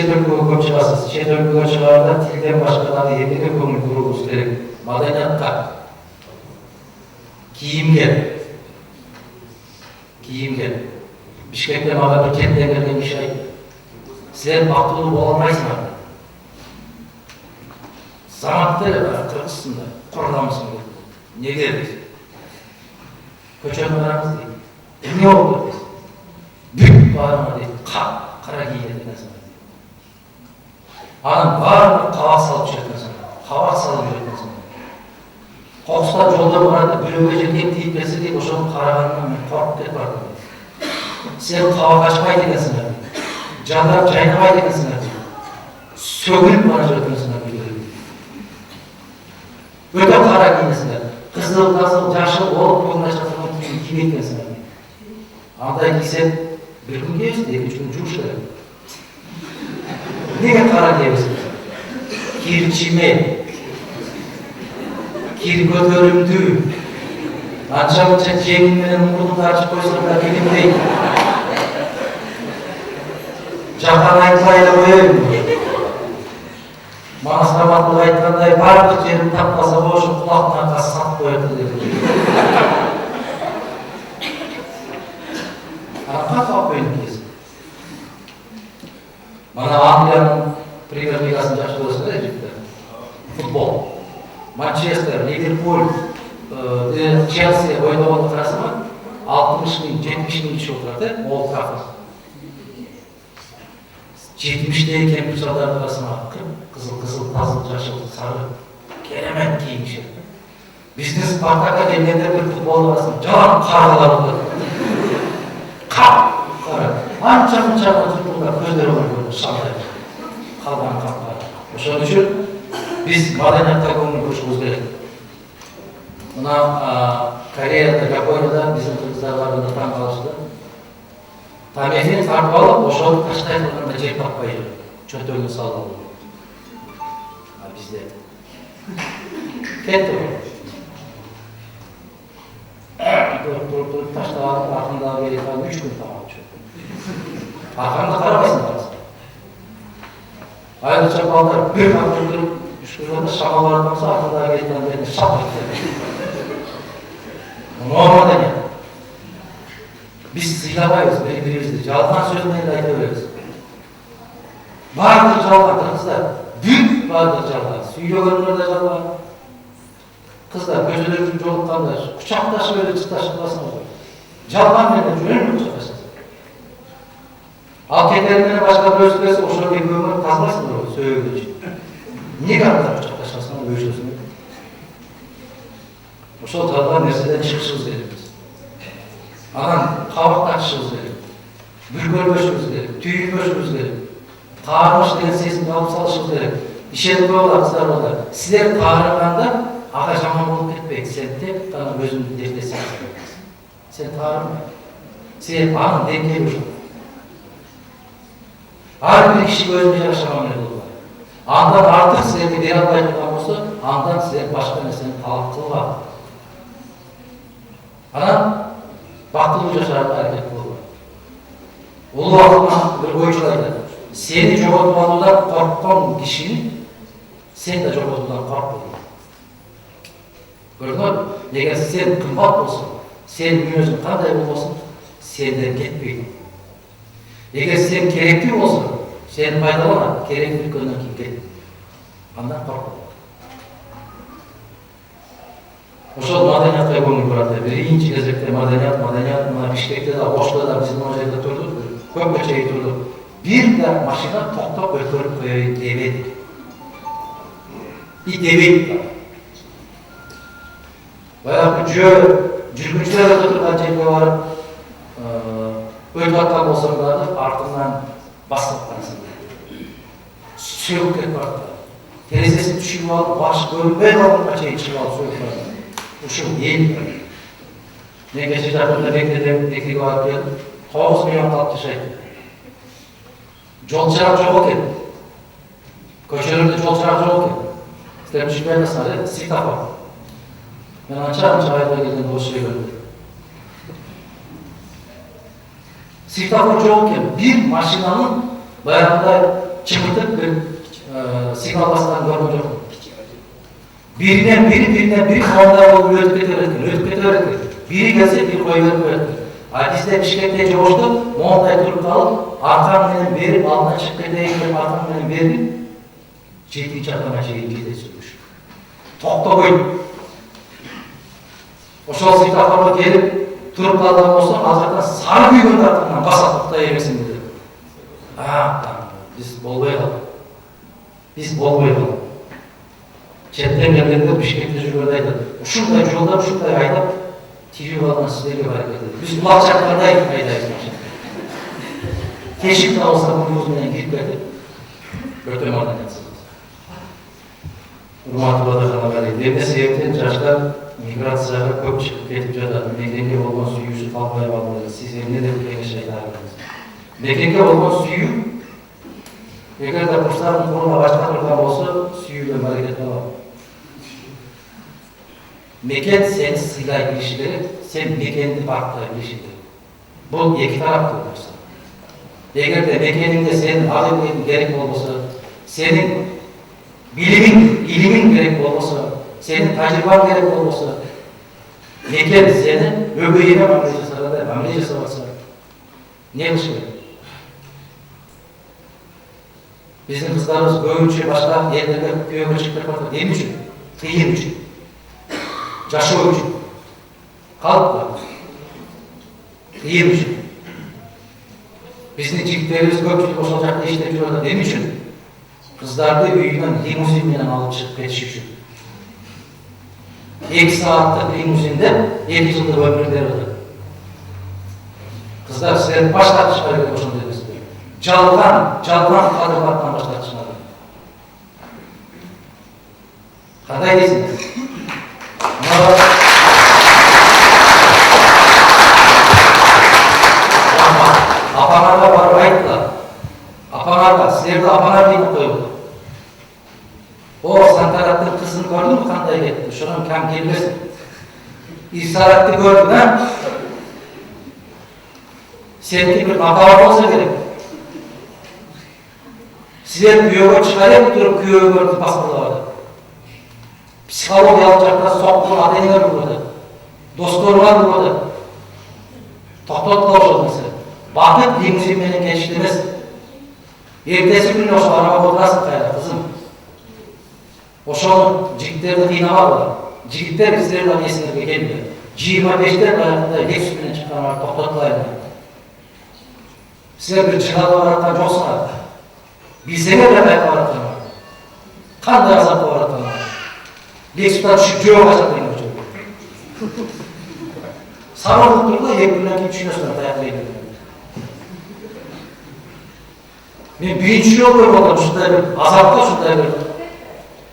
шет өлкөгө көп чыгасыз. Шет өлкөгө чыгаарда тилден башка дагы эмнеге көңүл буруңуз керек? Маданиятка, кийимге. Бишкекте мага бир четтен келген киши айтты. Силер бактылуу боло албайсыңар. Заматты Кыргызстанда курганмысың деп. Неге дейт? Көчөнү караңыз дейт. Эмне болду дейт. Бүт баарына дейт, кара кийген экенсиң. Анын баарын кабак салып жүрөтсүң. Кокустар жолдо барады, бирөөгө жерге тийип кетсе дейт, ошону караганынан мен коркуп кетип бардым. Сен кабак ачпайт экенсиңер. Жадырап жайнабайт экенсиңер. Сөгүлүп бара жүрөтсүңер. Өтө кара кийесиңер. Кызыл, жашыл, олуп көңүл ачатын кийим кийбейт экенсиңер. Андай кийсең, бир күн кийесиң, 2-3 күн жууш керек. Неге кара кийесиң? Кирчиме, кир көтөрүмдүү. Анча-мынча жеңиң менен мурдуңду ачып койсоң да килимдей. Жакан айтпай эле коеюн. Манас Раматулла айткандай, бардык жерин таппаса ошо кулактын аркасы сап коет деп. Кантип коюн кийесиң? Мана Англиянын премьер-лигасын жакшы көрөсүңөр Эжипте. Футбол. Манчестер, Ливерпуль, Челси ойногонду карасаңар, 60 миң, 70 миң киши отурат, Олд Траффорд. 70-дей кемпир-шалдарды карасаңар, кызыл, тазыл, жашыл, сары, керемет кийинишет. Биздин Спартакка келгенде бир футболду карасаң, жан каргалар отурат. Кара. Анча-мынча футболда көздөрү бар, шалдай. Калган капка. Ошон үчүн биз маданиятка көңүл бурушубуз керек. Мына Кореяда, Жапонияда биздин кыргыздар барганда таң калышты. Тамезин тартып алып, ошону таштай кылганда жер таппай жүр. Чөнтөгүн салып алып. Бизде кетти. Туруп таштап, артында келип 3 күн тамак жеп. Аркаңда карабайсың. Айрыкча балдар бир капты туруп, 3 күн шамалар болсо, артында келип шап кетти. Нормада. Биз сыйлабайбыз бири-бирибизди, жалган сөз менен айта беребиз. Бардык жалган кыздар, бүт бардык жалган. Сүйлөгөндөр да жалган. Кыздар көзөлөрүн жолукканда кучакташып эле чыкташып каласыңар. Жалган менен жүрөм кучакташасың. Ал кетери менен башка бирөөсү келсе, ошол экөөнү тазалайсыңдар, сөөгүнчү. Эмнеге анда кучакташасың, өбүшөсүң? Ошол жалган нерседен чыгышыбыз керек. Анан кабакташыбыз керек, бүркөлбөшүбүз керек, түйүнбөшүбүз керек, каармыш деген сезимди алып салышыбыз керек. Ишенип коелар, кыздар балдар. Силер каарыганда ага жаман болуп кетпейт. Сен тек гана өзүңдү дертесиң. Сен каарма. Сен анын деңгээли ушул. Ар бир киши өзүнө жашаган эле болот. Андан артык силерге бере албай турган болсо, андан силер башка нерсени талап кылба. Анан бактылуу жашарга аракет кылуу. Улуу акылдан бир ойчу айтат. Сени жоготуп алуудан корккон кишини сен да жоготуудан коркпо. Көрдүңөрбү? Эгер сен кымбат болсоң, сен мүнөзүң кандай болбосун, сенден кетпейт. Эгер сен керектүү болсоң, сени пайдаланат, керектүүлүккөн кийин кет. Андан коркпо. Ошол маданиятка көңүл бурат. Биринчи кезекте маданият, мына Бишкекте да, Ошто да, биздин жерде турдук, көпкө чейин турдук. Бир да машина токтоп өткөрүп коеюн дебедик. И дебейт да. Баягы жүргүнчүлөр өтө турган жерге барып, өтүп аткан болсоң дагы артынан басып каласың. Сөгүп кетип барат. Терезесин түшүрүп алып, баш көрүнбөй калганга чейин чыгып алып сөгүп барат. Ушул эл. Мен кече жакында Бекеге барып келдим. 9 миллион калып жашайт. Жол чырак жок экен. Көчөлөрдө жол чырак жок экен. Силер түшүнбөй атасыңар, светофор. Мен анча айда келгенде ошол жерге көрдүм. Светофор жок экен. Бир машинанын баягындай чымытып бир сигнал басканын көргөн жокмун. Биринен бири моундай болуп өтүп кете берет. Бири келсе бир кой берип коет. А бизде Бишкекте жогошту моундай туруп калып, аркан менен берип, алдына чыгып кетейин деп аркан менен берип, 7-нчи атама чейин кете сүрүш. Токтобойт. Ошол светофорго келип туруп калган болсо, ал жактан сары күйгөндө артынан баса токтой бересиң деп. Биз болбой калдык. Четтен келгенде Бишкекте жүргөндө айтат, ушундай жолдо ушундай айдап тирүү калган силерге баракет деп. Биз булак чаккандай айдайбыз. Кешикте болсо муз менен кирип кетип, өтө маңда жатсыз. Урматтуу бадыржан, эмне себептен жаштар миграцияга көп чыгып кетип жатат? Мекенге болгон сүйүүсү калбай калды. Сиз эмне деп кеңеш айтасыз? Мекенге болгон сүйүү, эгерде курстардын курууна башка турган болсо, сүйүүдөн баракет калат. Мекен сени сыйлай билиши керек, сен мекенди бактай билиши керек. Бул эки тараптуу нерсе. Эгерде мекениңде сенин алимиң керек болбосо, сенин илимиң керек болбосо, сенин тажрыйбаң керек болбосо, мекен сени өгөйүнө мамиле жасап атса, не кылыш керек? Биздин кыздарыбыз көбүнчө башка элдерге күйөөгө чыгып кетип, эмне үчүн? Кыйын үчүн. Жашоо үчүн. Калп. Кыйын үчүн. Биздин жигиттерибиз көпчүлүк ошол жакта иштеп жүрүп атат. Эмне үчүн? Кыздарды үйүнөн лимузин менен алып чыгып кетиш үчүн. 2 сааттык лимузинде 2 жылдык өмүрүн берип атат. Кыздар силер баш тартышпай керек ошондой эмес. Жалган кадырлардан баш тартышмады. Кандай дейсиңер? Апаңарга барып айткыла. Апаңарга, силерди апаңар дейт коюп. Сантараттын кызын көрдүңбү кандай кетти? Ошонун кам келбесин. Исаратты көрдүң, а? Сеники бир апа болсо керек. Силер күйөөгө чыгарып туруп күйөөгөрдү баскылап. Психологиялык жактан сокку ата-энелер болот. Досторуңар болот. Токтоткула ошол нерсе. Бакыт лимузин менен кетишти эмес. Эртеси күнү ошол арабага отурасың кайра, кызым. Ошол жигиттерди кыйнабагыла. Жигиттер силердин эсиңерге келди. 25-те баягындай Lexus менен чыккандар токтоткулайын. Силер бир жыгалга бараткан жоксуңар. Билсеңер да кайда бараткан. Кандай азапка бараткан. Lexus'tan түшүп жөө качатайын болчу. Сабырлык турду, 2 күндөн кийин түшүнөсүңөр таяктай. Мен биринчи жолу көрүп атам ушундай бир азапка, ушундай бир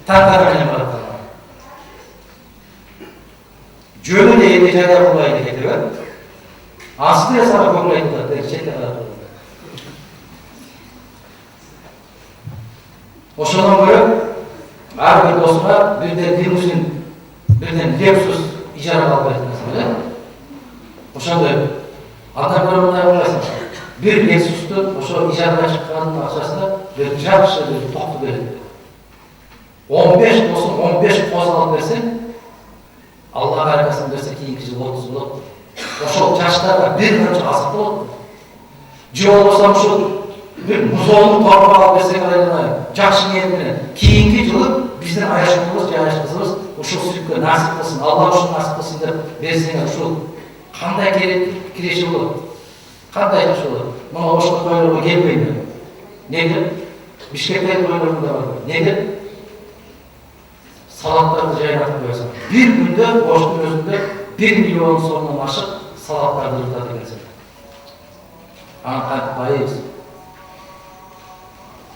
тартара менен бараткан. Жөнү эле эми жайда кылбайын кетип, асы деле сага көңүл айтат, деп четке карап. Ошондон көрөп, ар бир досума бирден лимузин, бирден Lexus ижарага алып бердим. Ошондой андан көрө мындай кыласың. Бир Lexus'ту ошо ижарага чыккандын акчасына бир жакшы бир токту берет. 15 досуң 15 коз алып берсең, Аллах аркасын берсе кийинки жыл 30 болот. Ошол жаштарга бир канча азык болот. Же болбосо ушул бир музоолду торпак алып берсең айланайын, жакшы ниет менен кийинки жылы биздин аяшкыбыз, жайашкыбыз ушул сүткө насип кылсын, Алла ушул насип кылсын деп берсеңер, ушул кандай киреши болот? Кандай жакшы болот? Мына ошол тойлорго келбейм. Неге? Бишкектеги тойлорунда бар. Неге? Салаттарды жайнатып коесуң. Бир күндө Оштун өзүндө 1 миллион сомдон ашык салаттарды ыртат экенсиң. Аны кантип байыбыз?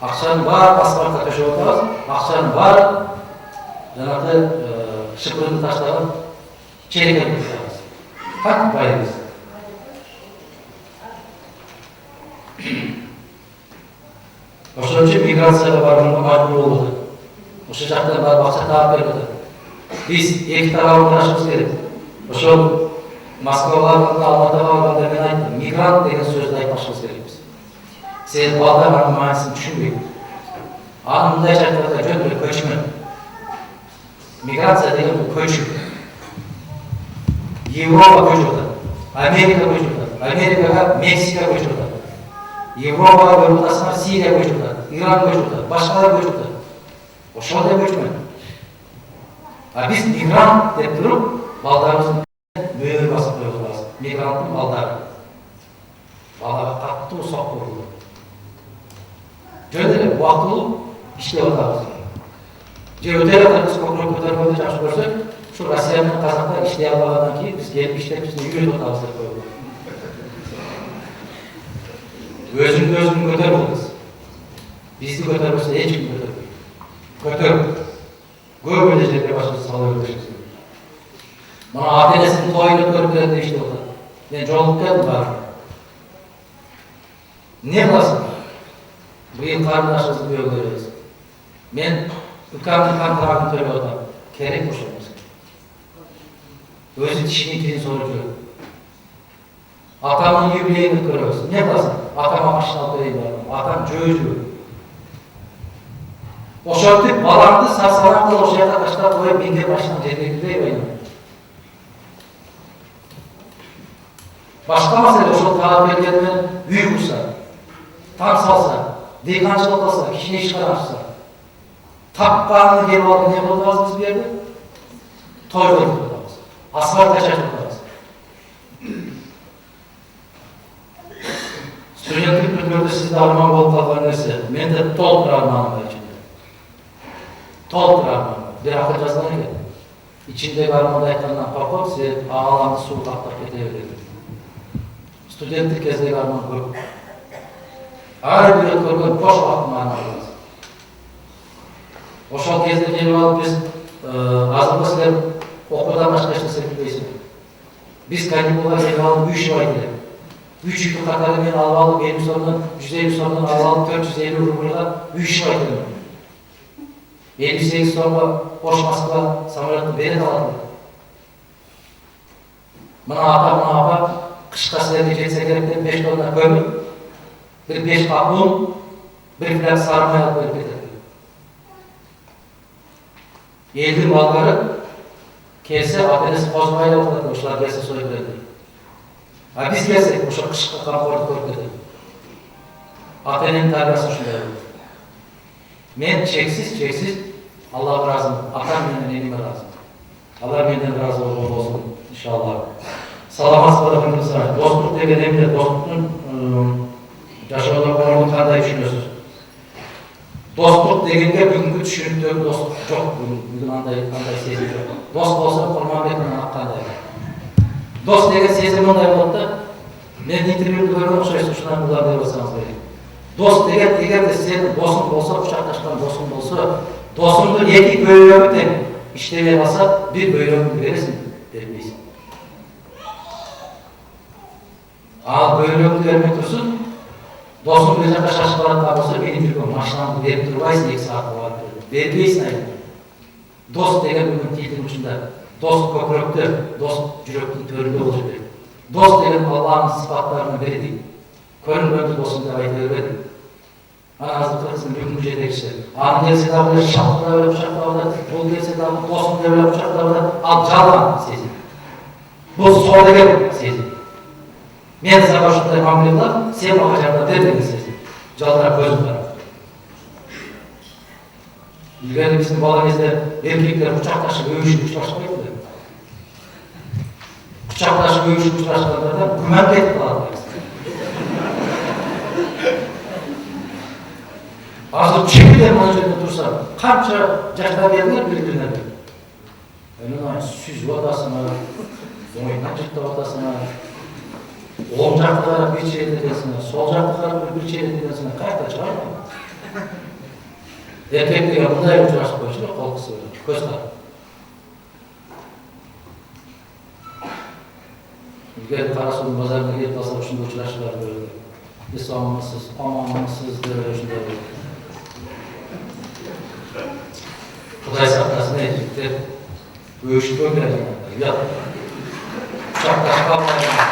Акчанын баары асфальтка төшөп атабыз, акчанын баары жанагы шыпырынды таштаган черекке куябыз. Кантип байыбыз? Ошон үчүн миграцияга барууга мажбур болду. Ошол жактан барып акча таап берди. Биз эки тарабын карашыбыз керек. Ошол Москвага, Алматыга барганда мен айттым, мигрант деген сөздү айтпашыбыз керекпиз. Сен балдар анын маанисын түшүнбөйт. Аны мындайча айтканда жөн эле көчмөн. Миграция деген бул көчүү. Европа көчүп атат, Америка көчүп атат, Америкага Мексика көчүп атат, Европага көрүп атасыңар, Сирия көчүп атат, Иран көчүп атат, башкалар көчүп атат. Ошол да көчмөн. А биз мигрант деп туруп, балдарыбыздын мөөнө басып коюп атабыз. Мигранттын балдары. Балага каттуу сок болду. Жөн эле убактылуу иштеп атабыз. Же өтө эле биз көкүрөк көтөргөндү жакшы көрсөк, şu Россия менен казактар иштей албагандан кийин биз келип иштеп бизди үйрөтүп атабыз деп коелу. Өзүн көтөрүп атабыз. Бизди көтөрбөсө эч ким көтөрбөйт. Көтөрүп. Көп эле жерге башыбызды салып өтөшөбүз. Мына ата-энесинин тоюн өткөрүп берет деп иштеп атат. Мен жолугуп келдим баары. Не кыласың? Быйыл карындашыбызды күйөөгө беребиз. Мен укамдын контрагын төлөп атам. Керек ошол нерсе. Өзү тишинин кирин соруп жүрөт. Атамдын юбилейин өткөрөбүз. Не кыласың? Атама машина алып берейин бардым. Атам жөө. Ошентип балаңды сарсалаң кылып ошол жака таштап коюп, менде машина жерге кирбей койгон. Башка маселе ошол талап бергени менен үй курса, там салса, дыйканчылык кылса, кичине ишкана ачса, тапканын келип алып не кылып атабыз биз бу жерде? Той кылып атабыз. Асфальт чачып атабыз. Студенттик мүнөттө сизде арман болуп калган нерсе, менде толук арманым бар ичинде. Толук арман. Бир акыл жазган экен. İçindeki armada aytқандан қорқып, сен ағаламды су қаптап кете береді. Студенттік кездегі арман көп. Ары бері көрген қош уақытым арман. Ошол кезде келип алып биз азыркы силер окуудан башка эч нерсе билбейсиз. Биз каникулга келип алып 3 ай элек. 3 үй катары мен алып алып 50 сомдон 150 сомдон алып алып 450 рубльга 3 ай келем. 58 сомго Ош Москва самолетті берет алады. Мына ата, мына апа, қышқа сілерге жетсе керек деп 5 тонна көмір, бір 5 қап ұн, бір кілем сары май алып беріп кетеді. Елдің балалары келсе, ата-енесі қозғай отырады, ошылар келсе сой береді. А біз келсек, ошо қышқа қамқорлық көріп кетеді. Ата-ененің тәрбиесі ушундай. Мен чексиз Аллах разым, атам менен энем разым. Алар менден разы болсын, иншаллах. Саламатсызбы кымдысыздар. Достук деген эмне? Достуктун жашоодо ордун кандай түшүнөсүз? Достук дегенге бүгүнкү түшүнүктөгү достук жок. Бүгүн андай сезим жок. Дос болсо Курманбек менен аккандай. Дос деген сезим мындай болот да. Мен интервьюду көргөн окшойсуз, ушундан булар деп болсоңуз керек. Дос деген эгерде сенин досуң болсо, кучакташкан досуң болсо, досуңдун эки бөйрөгү тең иштебей калса, бир бөйрөгүңдү бересиң, бербейсиң. Ал бөйрөгүңдү бермей турсун, досуң бир жака шашып бараткан болсо, менин жүргөн машинамды берип турбайсың, 2 саатка барып бербейсиң айып. Дос деген бүгүн тилдин учунда, дос көкүрөктө, дос жүрөктүн төрүндө болуш керек. Дос деген Аллахтын сыпаттарынын бири дейт. Көрүнгөндү досум деп айта бербедим. Азыр кыргыздын бүгүнкү жетекчиси. Аны келсе дагы шактап эле кучактап, бул келсе дагы досум деп эле кучактап, ал жалган сезим. Бул соодагер сезим. Мен сага ушундай мамиле кылам, сен мага жардам бер деген сезим. Жалдырап көзүм бар. Илгери биздин бала кезде эркектер кучакташып өбүшүп учурашпайт эле. Кучакташып өбүшүп учурашкандарда күмөн кетип калат. Азыр чегиден мына жерде турса, канча жаштар келдилер бири-бирине. Мына сүзүп атасыңар, оңойнан жыктап атасыңар. Оң жакка карап бир чегине десиңер, сол жакка карап бир чегине десиңер, кайда чыгат? Эркектерге мындай учурашып койчу, кол кысып, көз карап. Илгери Карасудун базарына келип калса, ушундай учурашуулар көрдүк. Биз амансыз деп ушундай. Құдай сақтасын жігіттер, өшіп өмір әйін. Ұят. Құшақташып қалмайын.